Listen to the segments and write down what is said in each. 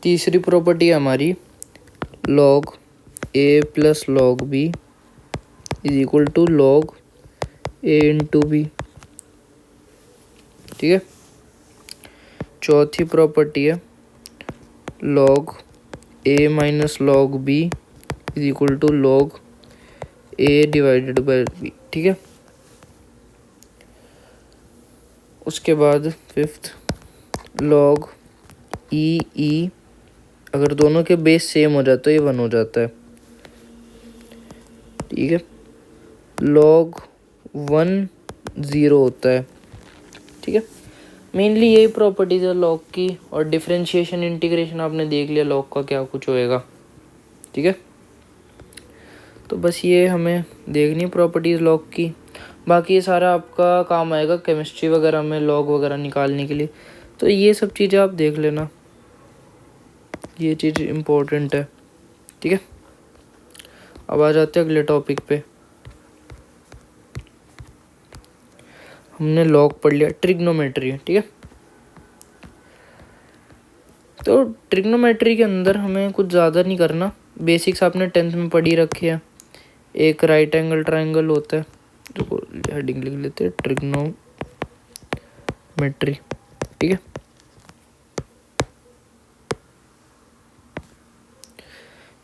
तीसरी प्रॉपर्टी है हमारी log a plus log b is equal to log a into B. ठीक है। चौथी प्रॉपर्टी है log a minus log b is equal to log a divided by b। ठीक है। उसके बाद फिफ्थ log e अगर दोनों के बेस सेम हो जाए तो ये 1 हो जाता है। ठीक है। log 1 0 होता है। ठीक है। मेनली यही प्रॉपर्टीज है log की, और डिफरेंशिएशन इंटीग्रेशन आपने देख लिया log का क्या कुछ होएगा। ठीक है। तो बस ये हमें देखनी प्रॉपर्टीज log की, बाकी ये सारा आपका काम आएगा केमिस्ट्री वगैरह में log वगैरह निकालने के लिए। तो ये सब चीज़ें आप देख लेना, ये चीज़ इम्पोर्टेंट है। ठीक है। अब आ जाते हैं अगले टॉपिक पे। हमने log पढ़ लिया, ट्रिग्नोमेट्री। ठीक है। तो ट्रिग्नोमेट्री के अंदर हमें कुछ ज़्यादा नहीं करना, बेसिक्स आपने 10th में पढ़ी रखी है। एक राइट एंगल ट्राइंगल होता है, तो हेडिंग लिख लेते हैं ट्रिग्नोमेट्री। ठीक है।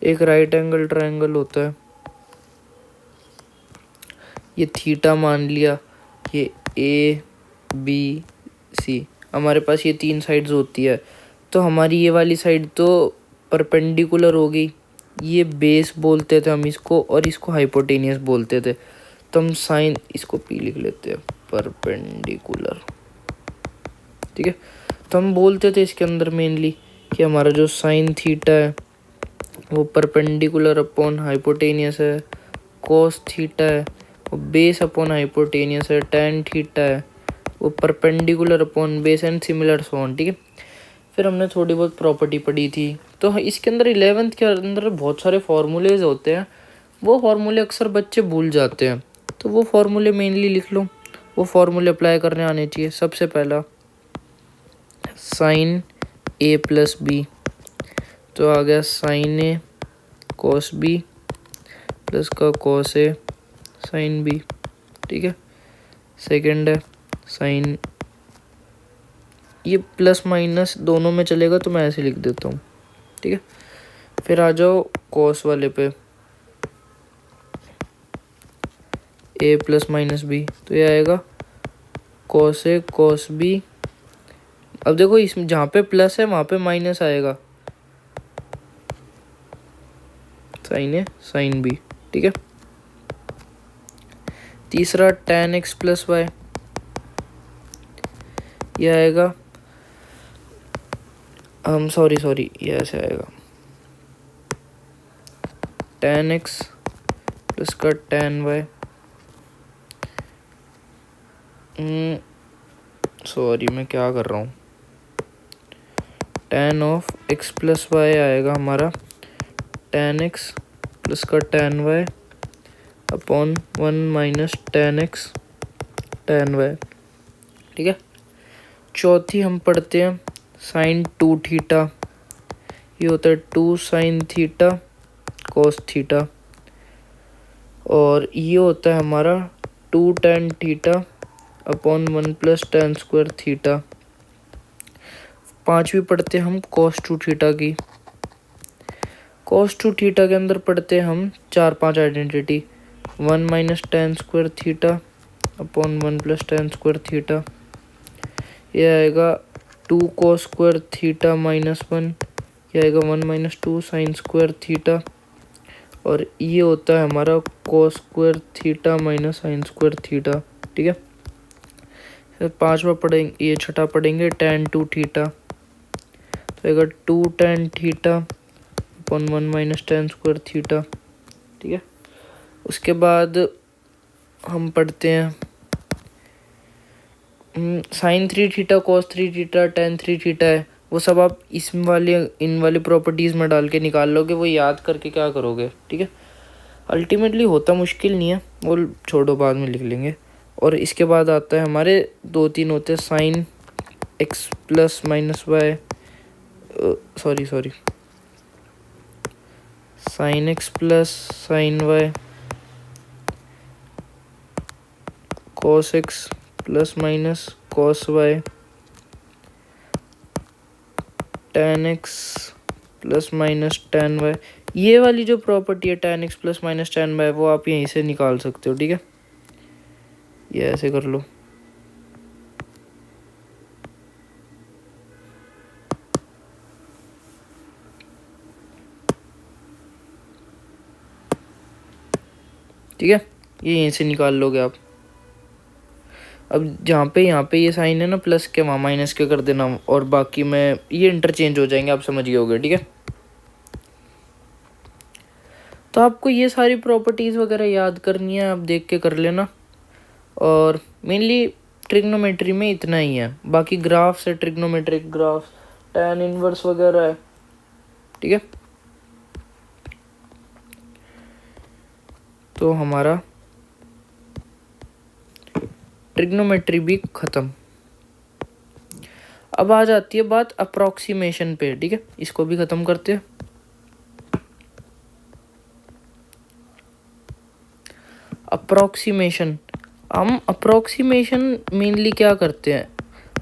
एक राइट एंगल ट्राइंगल होता है, ये थीटा मान लिया, ये ए बी सी, हमारे पास ये 3 साइड्स होती है। तो हमारी ये वाली साइड तो परपेंडिकुलर हो गई, ये बेस बोलते थे हम इसको, और इसको हाइपोटेनियस बोलते थे। तो हम साइन, इसको पी लिख लेते हैं, परपेंडिकुलर। ठीक है। तो हम बोलते थे इसके अंदर मेनली कि हमारा जो साइन थीटा है वो परपेंडिकुलर अपॉन हाइपोटेनियस है, कोस थीटा है वो बेस अपॉन हाइपोटेनियस है, टैन थीटा है वो perpendicular upon base, and similar so on. ठीक है। फिर हमने थोड़ी बहुत प्रॉपर्टी पढ़ी थी। तो इसके अंदर 11th के अंदर बहुत सारे फार्मूलेज होते हैं, वो फार्मूले अक्सर बच्चे भूल जाते हैं, तो वो फार्मूले मेनली लिख लो, वो फार्मूले अप्लाई करने आने चाहिए। सबसे पहला साइन ए प्लस बी, तो आ गया साइन ए कॉस बी प्लस का कॉस ए साइन बी। ठीक है। सेकंड है साइन, ये प्लस माइनस दोनों में चलेगा तो मैं ऐसे लिख देता हूँ। ठीक है। फिर आ जाओ कॉस वाले पे, ए प्लस माइनस बी, तो ये आएगा कॉस ए कॉस बी। अब देखो इसमें जहाँ पे प्लस है वहाँ पे माइनस आएगा, साइन ए साइन बी। ठीक है। तीसरा tan x प्लस वाई, यह आएगा सॉरी ये ऐसे आएगा tan x प्लस का tan y, सॉरी मैं क्या कर रहा हूँ, tan of x plus Y आएगा हमारा tan x प्लस का tan y upon 1 minus tan x tan y। ठीक है। चौथी हम पढ़ते हैं साइन 2 थीटा, ये होता है 2 साइन थीटा कॉस थीटा, और ये होता है हमारा 2 tan theta upon 1 plus tan square theta. पांचवी पढ़ते हम cos 2 थीटा की, cos 2 थीटा के अंदर पढ़ते हम 4-5 identity, 1 minus tan square theta upon 1 plus tan square theta, ये आएगा 2 cos स्क्वायर थीटा माइनस 1, ये आएगा 1 माइनस 2 साइन स्क्वायर थीटा, और ये होता है हमारा cos square theta minus sine square theta. ठीक है। फिर पांचवा पढ़ेंगे, ये छठा पढ़ेंगे tan 2 थीटा, तो आएगा 2 tan theta upon 1 minus tan square theta. ठीक है। उसके बाद हम पढ़ते हैं sine 3 theta cos 3 theta tan 3 theta है, वो सब आप इन वाली प्रॉपर्टीज़ में डाल के निकाल लोगे, वो याद करके क्या करोगे। ठीक है। अल्टीमेटली होता मुश्किल नहीं है, वो छोड़ो बाद में लिख लेंगे। और इसके बाद आता है हमारे 2-3 होते हैं sine X plus minus Y sorry sine X plus sine Y cos X plus minus cos Y tan x plus minus tan y। ये वाली जो प्रॉपर्टी है tan x plus minus tan y वो आप यहीं से निकाल सकते हो, ठीक है। ये ऐसे कर लो। ठीक है, ये यहीं से निकाल लोगे आप। अब यहाँ पे ये साइन है ना प्लस के, वहाँ माइनस के कर देना, और बाकी में ये इंटरचेंज हो जाएंगे, आप समझ गए होगे, ठीक है। तो आपको ये सारी प्रॉपर्टीज़ वगैरह याद करनी है, आप देख के कर लेना। और मेनली ट्रिग्नोमेट्री में इतना ही है, बाकी ग्राफ्स है, ट्रिग्नोमेट्रिक ग्राफ्स, tan इनवर्स वगैरह है, ठीक है। तो हमारा ट्रिग्नोमेट्री भी ख़त्म। अब आ जाती है बात अप्रॉक्सीमेशन पे, ठीक है, इसको भी ख़त्म करते हैं। अप्रॉक्सीमेशन, हम अप्रॉक्सीमेशन मेनली क्या करते हैं,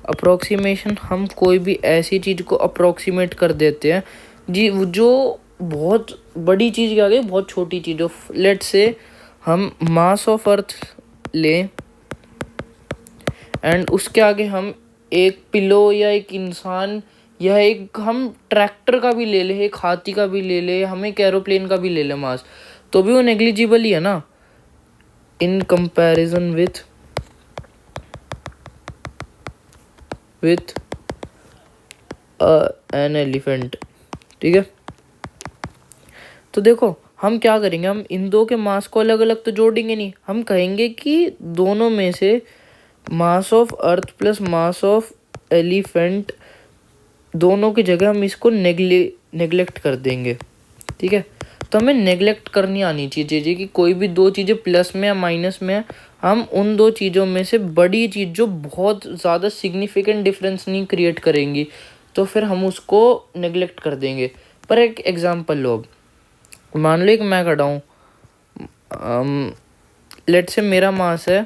अप्रॉक्सीमेशन हम कोई भी ऐसी चीज़ को अप्रॉक्सीमेट कर देते हैं जी जो बहुत बड़ी चीज़ के आगे बहुत छोटी चीज़ हो। लेट्स से हम मास ऑफ अर्थ लें एंड उसके आगे हम एक पिलो या एक इंसान या एक हम ट्रैक्टर का भी ले ले, एक हाथी का भी ले ले, हम एक एरोप्लेन का भी ले लें मास, तो भी वो नेग्लिजिबल ही है ना in comparison with an elephant, ठीक है। तो देखो हम क्या करेंगे, हम इन दो के मास को अलग अलग तो जोड़ेंगे नहीं, हम कहेंगे कि दोनों में से mass of earth plus mass of elephant दोनों की जगह हम इसको नेग्लेक्ट कर देंगे, ठीक है। तो हमें नेग्लेक्ट करनी आनी चाहिए कि कोई भी दो चीज़ें प्लस में या माइनस में है, हम उन दो चीज़ों में से बड़ी चीज़ जो बहुत ज़्यादा सिग्निफिकेंट डिफरेंस नहीं क्रिएट करेंगी तो फिर हम उसको नेग्लेक्ट कर देंगे। पर एक एग्जांपल लो, अब मान लो एक मैं खड़ा हूँ, लेट से मेरा मास है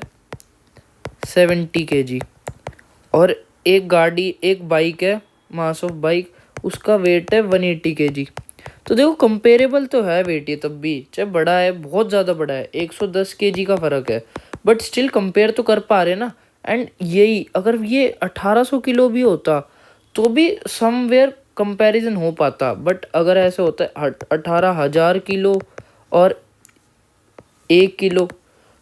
70 kg और एक बाइक है, मास ऑफ बाइक उसका वेट है 180 kg। तो देखो कंपेरेबल तो है वेट, ये तब भी चाहे बड़ा है, बहुत ज़्यादा बड़ा है, 110 kg का फ़र्क है, बट स्टिल कंपेयर तो कर पा रहे ना। एंड यही अगर ये 1800 किलो भी होता तो भी समवेयर कंपैरिजन हो पाता, बट अगर ऐसे होता है 18,000 किलो और 1 किलो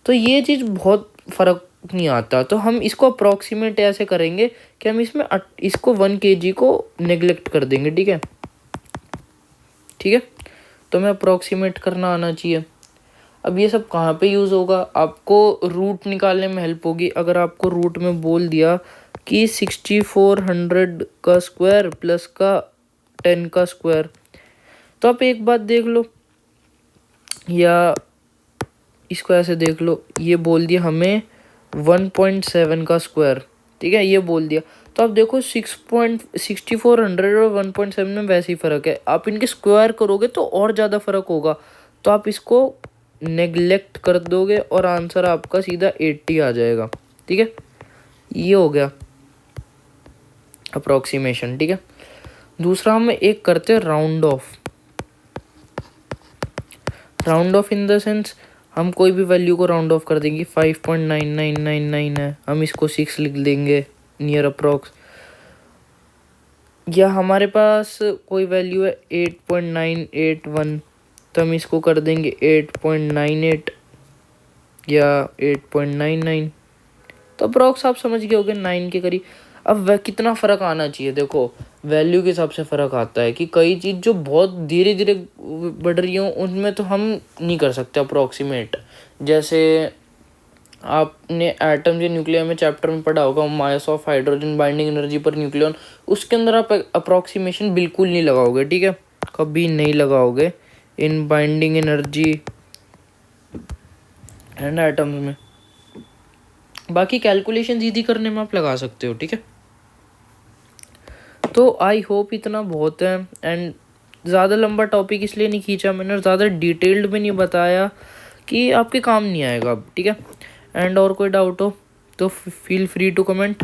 तो ये चीज़ बहुत फ़र्क नहीं आता। तो हम इसको अप्रॉक्सीमेट ऐसे करेंगे कि हम इसको 1 kg को नेग्लेक्ट कर देंगे, ठीक है, ठीक है। तो हमें अप्रॉक्सीमेट करना आना चाहिए। अब ये सब कहाँ पे यूज़ होगा, आपको रूट निकालने में हेल्प होगी। अगर आपको रूट में बोल दिया कि 6400 का स्क्वायर प्लस का 10 का स्क्वायर, तो आप एक बात देख लो या इसको ऐसे देख लो, ये बोल दिया हमें 1.7 का स्क्वायर, ठीक है, ये बोल दिया। तो आप देखो 6400 और 1.7 में वैसे ही फ़र्क है, आप इनके स्क्वायर करोगे तो और ज़्यादा फ़र्क होगा, तो आप इसको नेग्लेक्ट कर दोगे और आंसर आपका सीधा 80 आ जाएगा, ठीक है। ये हो गया अप्रॉक्सीमेशन, ठीक है। दूसरा हम एक करते हैं round of. Round of in the sense हम कोई भी वैल्यू को राउंड ऑफ कर देंगे, 5.9999 है, हम इसको 6 लिख देंगे नियर अप्रॉक्स। या हमारे पास कोई वैल्यू है 8.981 तो हम इसको कर देंगे 8.98 या 8.99, तो अप्रॉक्स आप समझ गए होगे 9 के करीब। अब वह कितना फ़र्क आना चाहिए, देखो वैल्यू के हिसाब से फ़र्क आता है कि कई चीज़ जो बहुत धीरे धीरे बढ़ रही हो उनमें तो हम नहीं कर सकते अप्रॉक्सीमेट। जैसे आपने एटम जो न्यूक्लियर में चैप्टर में पढ़ा होगा, mass of hydrogen binding energy per nucleon, उसके अंदर आप अप्रॉक्सीमेशन बिल्कुल नहीं लगाओगे, ठीक है, कभी नहीं लगाओगे इन बाइंडिंग एनर्जी एंड एटम्स में। बाकी कैलकुलेशन इजी करने में आप लगा सकते हो, ठीक है। तो आई होप इतना बहुत है। एंड ज़्यादा लंबा टॉपिक इसलिए नहीं खींचा मैंने और ज़्यादा डिटेल्ड भी नहीं बताया कि आपके काम नहीं आएगा अब, ठीक है। एंड और कोई डाउट हो तो फील फ्री टू कमेंट।